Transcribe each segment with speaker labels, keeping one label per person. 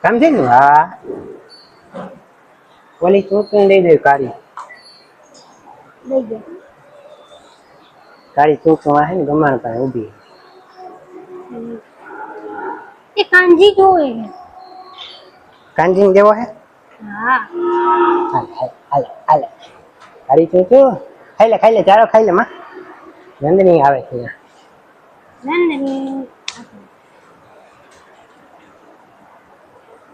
Speaker 1: કામ થઈ ગયું? હા. ઓલી ચૂંટણી દઈ દે કાળી.
Speaker 2: દઈ દે.
Speaker 1: કાળી ચૂંટણી હે ને ગમાણ પાસે ઊભી.
Speaker 2: એ કાંજી જોવે.
Speaker 1: કાંજી ને દેવો હે?
Speaker 2: હા.
Speaker 1: હાલ હાલ હાલ. કાળી ચૂંટણી ખાઈ લે ચારો ખાઈ લે માં. નંદની આવે છે.
Speaker 2: નંદની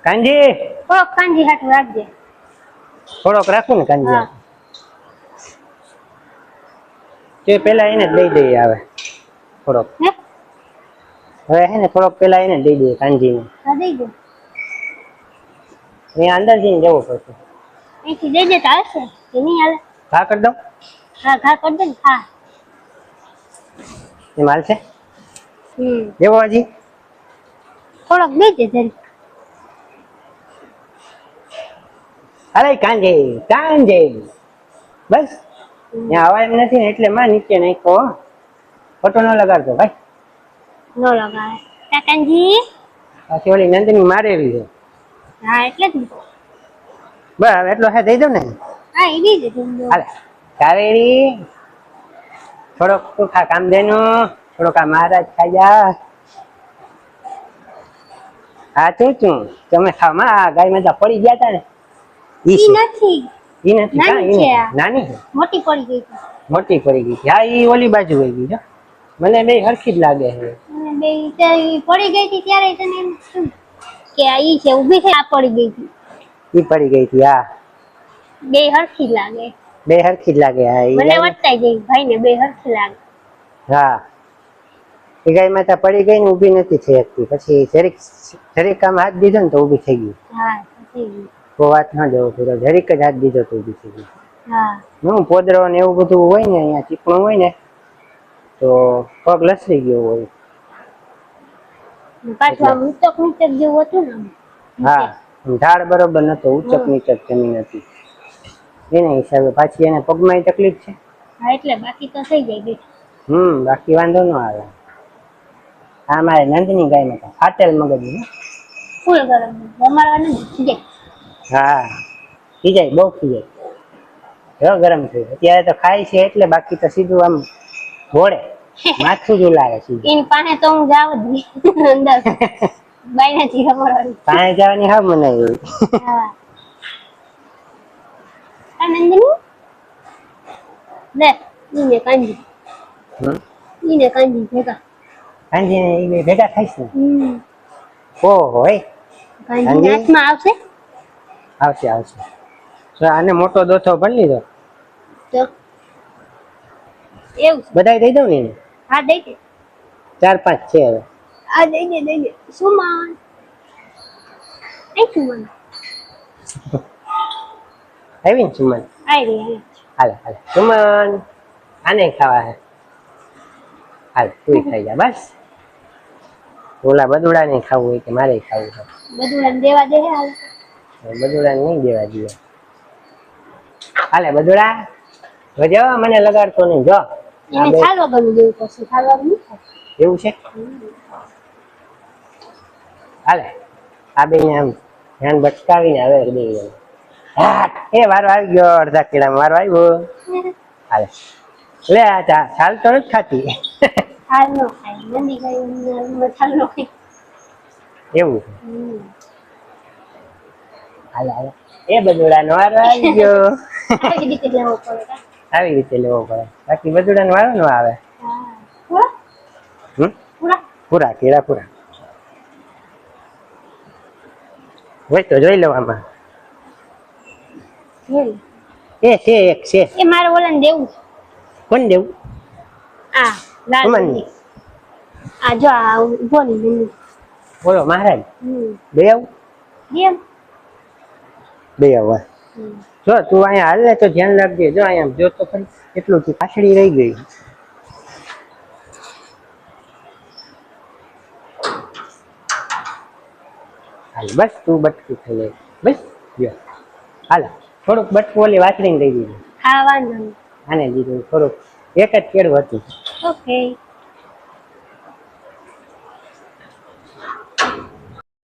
Speaker 1: કાંજી
Speaker 2: થોડોક કાંજી હાટું રાખજે.
Speaker 1: થોડોક રાખું ને કાંજી.
Speaker 2: હા.
Speaker 1: તે પેલા એને જ દઈ દઈએ આવે થોડોક.
Speaker 2: હે?
Speaker 1: હવે હે ને થોડોક પેલા એને જ દઈ દઈએ કાંજીને.
Speaker 2: હા દઈ દે.
Speaker 1: અહીંયા અંદર જઈને જવું પડશે.
Speaker 2: અહીંથી દઈ દે તો હાલશે કે નહીં હાલે?
Speaker 1: ઘા કરી દઉં?
Speaker 2: હા ઘા કરી દે ને હા.
Speaker 1: એમ હાલશે?
Speaker 2: હમ.
Speaker 1: દેવો હજી?
Speaker 2: થોડોક દઈ દે જરી.
Speaker 1: અરે કાંજી કાંજી બસ ત્યાં હવા એમ નથી ને એટલે માં નીચે નાખ્યો. ફોટો ન લગાડતો ભાઈ.
Speaker 2: નો લગાવે. કાંજી
Speaker 1: પાછી ઓલી નંદની મારેલી છે.
Speaker 2: હા એટલે જ ને.
Speaker 1: બસ હવે એટલો હે દઈ દઉં ને.
Speaker 2: હા એ દઈ દે.
Speaker 1: હાલે કાવેરી થોડોક તું ખા કામ દેનું થોડોક આ મહારાજ ખાઈ જા. હા ચૂચું તમે ખાવ માં ગાય માં પડી ગયા તા ને.
Speaker 2: ઈ નથી.
Speaker 1: ઈ નથી કા
Speaker 2: નાની છે આ.
Speaker 1: નાની છે.
Speaker 2: મોટી પડી ગઈ છે.
Speaker 1: મોટી પડી ગઈ છે. હા ઈ ઓલી બાજુ વહી ગઈ છે. મને બે હરખી જ લાગે છે.
Speaker 2: અને બે પડી ગઈ હતી ત્યારે તને એમ શું કે આ ઈ છે ઊભી થઈ આ પડી ગઈ હતી.
Speaker 1: ઈ પડી ગઈ હતી હા.
Speaker 2: બે હરખી લાગે.
Speaker 1: બે હરખી જ લાગે હા.
Speaker 2: મને વટાઈ ગઈ ભાઈ ને બે હરખી લાગે.
Speaker 1: હા એ ગાય માતા પડી ગઈ ને ઊભી નથી થઈ શકતી. પછી જરીક આમ હાથ દીધો ને તો ઊભી થઈ ગઈ.
Speaker 2: હા થઈ ગઈ.
Speaker 1: તો વાત ના જવો પૂરો જરીક જ હાથ દીધો તો ઊભી થઈ ગઈ.
Speaker 2: હા
Speaker 1: હું પોદરો ને એવું બધું હોય ને અહીંયા ચીકણું હોય ને તો પગ લસરી ગયો હોય.
Speaker 2: પાછું આમ ઊંચક નીચક જેવું હતું ને.
Speaker 1: હા ઢાળ બરોબર નતો ઊંચક નીચક જમીન હતી એના હિસાબે પાછી એને પગમાં તકલીફ છે.
Speaker 2: હા એટલે બાકી તો થઈ જાય બેઠી.
Speaker 1: બાકી વાંધો ન આવે. આ મારે નંદની ગાય માં ફાટેલ મગજ
Speaker 2: ફૂલ ગરમ અમારા ને
Speaker 1: હા ખીજાય બહુ ખીજાય ગરમ થયું અત્યારે તો ખાય છે એટલે બાકી તો સીધું આમ ઘોડે માથું જ ઉલાવે સીધું.
Speaker 2: એની પાસે તો હું જાવ જ નહીં અંદર બાઈ નથી ખબર
Speaker 1: પાસે જવાની હા મને
Speaker 2: હા નંદની લે ઈને કાંજી ભેગા
Speaker 1: કાંજી ને ભેગા ખાઈશ ને. ઓહો
Speaker 2: કાંજી હાથમાં આવશે.
Speaker 1: આવશે તો આને મોટો દોથો ભરી લીધો
Speaker 2: તો એવું
Speaker 1: બધાય દઈ દઉં ને.
Speaker 2: હા દઈ દે.
Speaker 1: 4-5 છે હવે.
Speaker 2: આ દઈ દે સુમન એ સુમન
Speaker 1: આવી ને સુમન
Speaker 2: આવી
Speaker 1: હાલે સુમન આને ખાવા હે હાલ તું ખાઈ જા બસ. ઓલા બદુડા ને ખાવું હોય કે મારે ખાવું છે.
Speaker 2: બધું દેવા દે હાલ
Speaker 1: બદુડા નહીં દેવા દઈએ. હાલે બદુડા જો મને લગાડતો નહીં જો
Speaker 2: એને ખાવા ગયું દેવું પડશે ખાવા નહીં
Speaker 1: એવું છે. હાલે આ બે ને આમ ધ્યાન ભટકાવીને હવે દઈ એ વારો આવી ગયો અડધા કિલામાં વારો આવ્યો. હાલે લે આ છાલ તો નથી ખાતી.
Speaker 2: હાલ નો ખાય નંદી ગઈ છાલ નો ખાય
Speaker 1: એવું હાલે એ બદુડા નો વારો આવી ગયો. આવી રીતે લેવો પડે બાકી બદુડા નો વારો ન આવે. પૂરા કેળા પૂરા હોય તો જોઈ લેવામાં એ છે એક છે.
Speaker 2: એ મારે ઓલાને દેવું.
Speaker 1: કોણ દેવું?
Speaker 2: આ લાલ આ જો આ ઉભો ને
Speaker 1: બોલો મહારાજ બે આવું
Speaker 2: કેમ
Speaker 1: બે આવું જો તું અહીંયા હાલ ને તો ધ્યાન રાખજે. જો અહીંયા જો તો ખરી એટલું તું પાછળી રહી ગઈ. હાલ બસ તું બટકું થઈ લે બસ જો હાલ થોડુંક બટકું ઓલી વાતરીને દઈ દીધું.
Speaker 2: હા વાંધો નહીં
Speaker 1: આને દીધું થોડુંક એક જ કેળું હતું.
Speaker 2: ઓકે